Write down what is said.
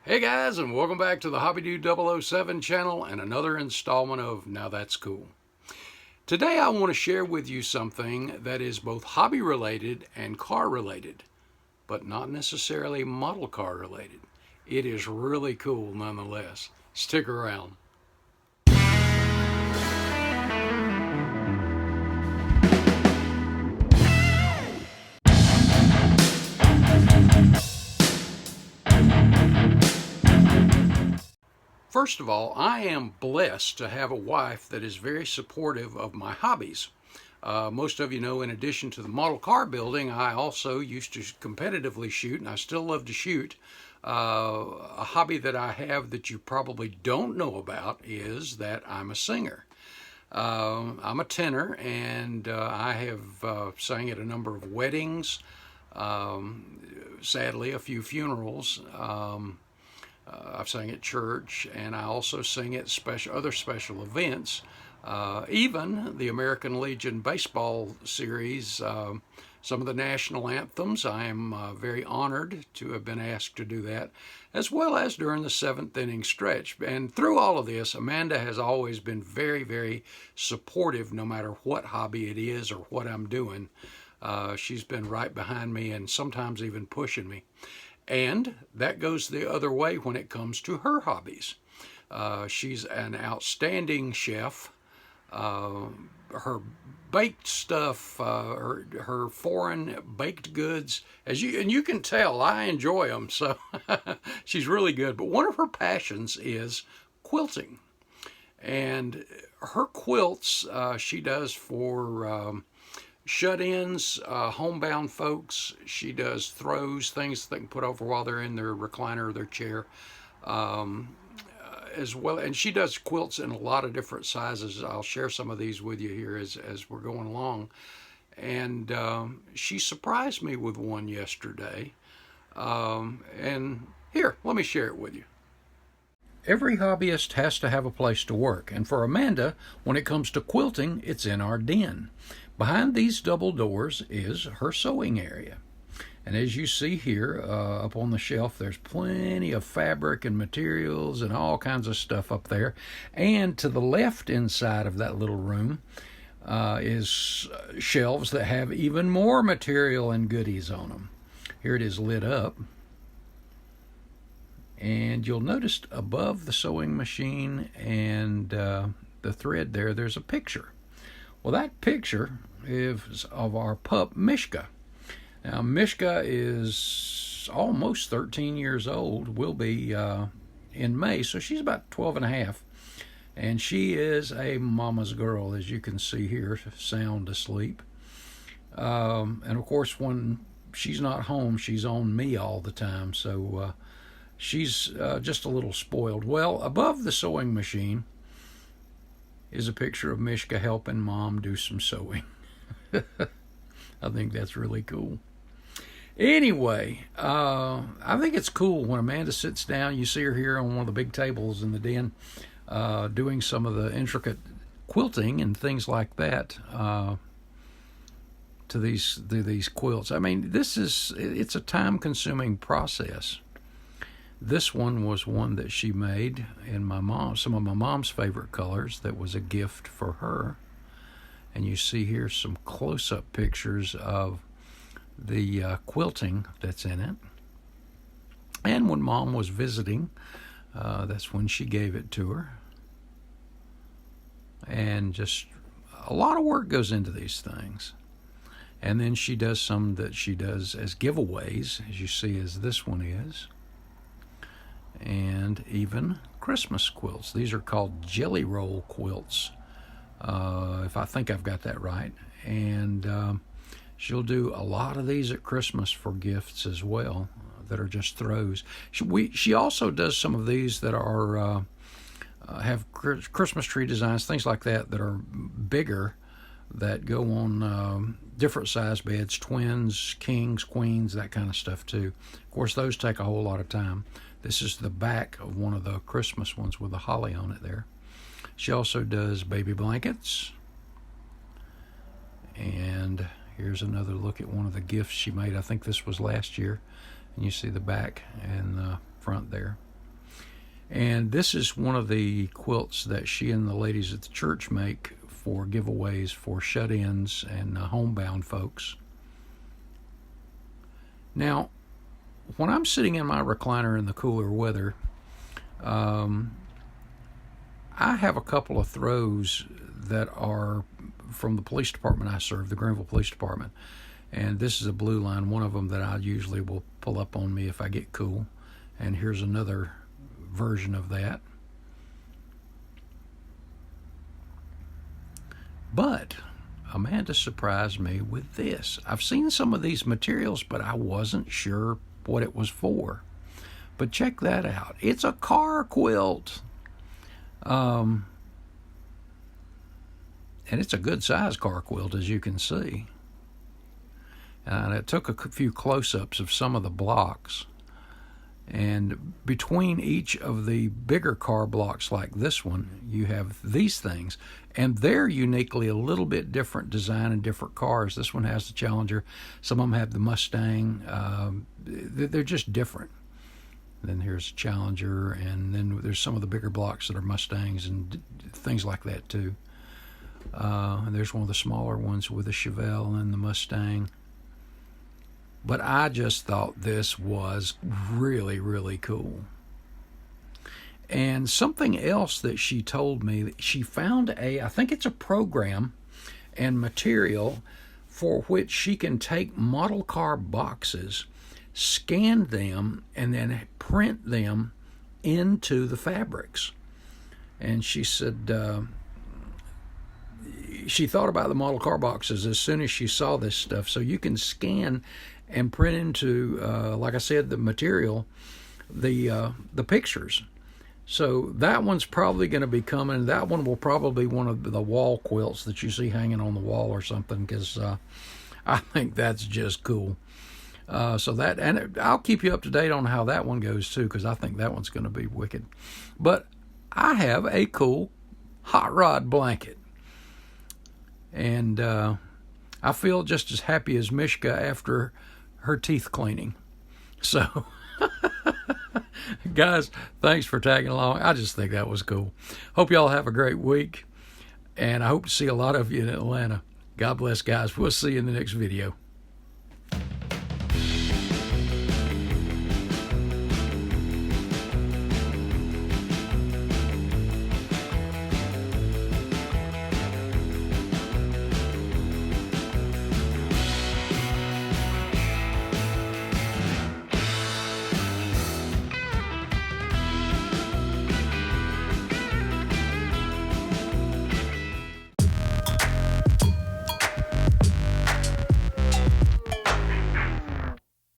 Hey guys, and welcome back to the HobbyDude007 channel and another installment of Now That's Cool. Today I want to share with you something that is both hobby related and car related, but not necessarily model car related. It is really cool nonetheless. Stick around. First of all, I am blessed to have a wife that is very supportive of my hobbies. Most of you know, in addition to the model car building, I also used to competitively shoot, and I still love to shoot. A hobby that I have that you probably don't know about is that I'm a singer. I'm a tenor, and I have sang at a number of weddings, sadly a few funerals. I've sang at church, and I also sing at other special events. Even the American Legion baseball series, some of the national anthems. I am very honored to have been asked to do that, as well as during the seventh inning stretch. And through all of this, Amanda has always been very, very supportive, no matter what hobby it is or what I'm doing. She's been right behind me and sometimes even pushing me. And that goes the other way when it comes to her hobbies. She's an outstanding chef. Her baked stuff, her foreign baked goods, and you can tell I enjoy them, so she's really good. But one of her passions is quilting. And her quilts she does for shut-ins, homebound folks. She does throws, things they can put over while they're in their recliner or their chair, as well. And she does quilts in a lot of different sizes. I'll share some of these with you here as we're going along. And she surprised me with one yesterday. And here, let me share it with you. Every hobbyist has to have a place to work, and for Amanda, when it comes to quilting, it's in our den. Behind these double doors is her sewing area. And as you see here, up on the shelf, there's plenty of fabric and materials and all kinds of stuff up there. And to the left inside of that little room is shelves that have even more material and goodies on them. Here it is lit up. And you'll notice above the sewing machine and the thread there's a picture. Well, that picture is of our pup, Mishka. Now, Mishka is almost 13 years old, will be in May, so she's about 12 and a half. And she is a mama's girl, as you can see here, sound asleep. And of course, when she's not home, she's on me all the time, so she's just a little spoiled. Well, above the sewing machine is a picture of Mishka helping Mom do some sewing. I think that's really cool. Anyway, I think it's cool when Amanda sits down. You see her here on one of the big tables in the den doing some of the intricate quilting and things like that to these quilts. I mean, it's a time-consuming process. This one was one that she made in some of my mom's favorite colors that was a gift for her. And you see here some close-up pictures of the quilting that's in it. And when Mom was visiting, that's when she gave it to her. And just a lot of work goes into these things. And then she does some that she does as giveaways, as you see as this one is. And even Christmas quilts. These are called jelly roll quilts, if I think I've got that right. And she'll do a lot of these at Christmas for gifts as well, that are just throws. She also does some of these that are have Christmas tree designs, things like that are bigger, that go on different size beds, twins, kings, queens, that kind of stuff too. Of course, those take a whole lot of time. This is the back of one of the Christmas ones with the holly on it there. She also does baby blankets. And here's another look at one of the gifts she made. I think this was last year. And you see the back and the front there. And this is one of the quilts that she and the ladies at the church make for giveaways for shut-ins and homebound folks. Now, when I'm sitting in my recliner in the cooler weather, I have a couple of throws that are from the police department I serve, the Greenville Police Department. And this is a blue line, one of them that I usually will pull up on me if I get cool. And here's another version of that. But Amanda surprised me with this. I've seen some of these materials, but I wasn't sure what it was for. But check that out. It's a car quilt. And it's a good size car quilt, as you can see. And it took a few close-ups of some of the blocks. And between each of the bigger car blocks like this one, you have these things. And they're uniquely a little bit different design and different cars. This one has the Challenger. Some of them have the Mustang. They're just different. Then here's Challenger, and then there's some of the bigger blocks that are Mustangs and things like that too. And there's one of the smaller ones with the Chevelle and the Mustang. But I just thought this was really, really cool. And something else that she told me, she found I think it's a program and material for which she can take model car boxes, scan them, and then print them into the fabrics. And she said she thought about the model car boxes as soon as she saw this stuff. So you can scan and print into, like I said, the material, the pictures. So that one's probably going to be coming. That one will probably be one of the wall quilts that you see hanging on the wall or something, because I think that's just cool. So that, and I'll keep you up to date on how that one goes too, because I think that one's going to be wicked. But I have a cool hot rod blanket, and I feel just as happy as Mishka after her teeth cleaning. So, guys, thanks for tagging along. I just think that was cool. Hope y'all have a great week, and I hope to see a lot of you in Atlanta. God bless, guys. We'll see you in the next video.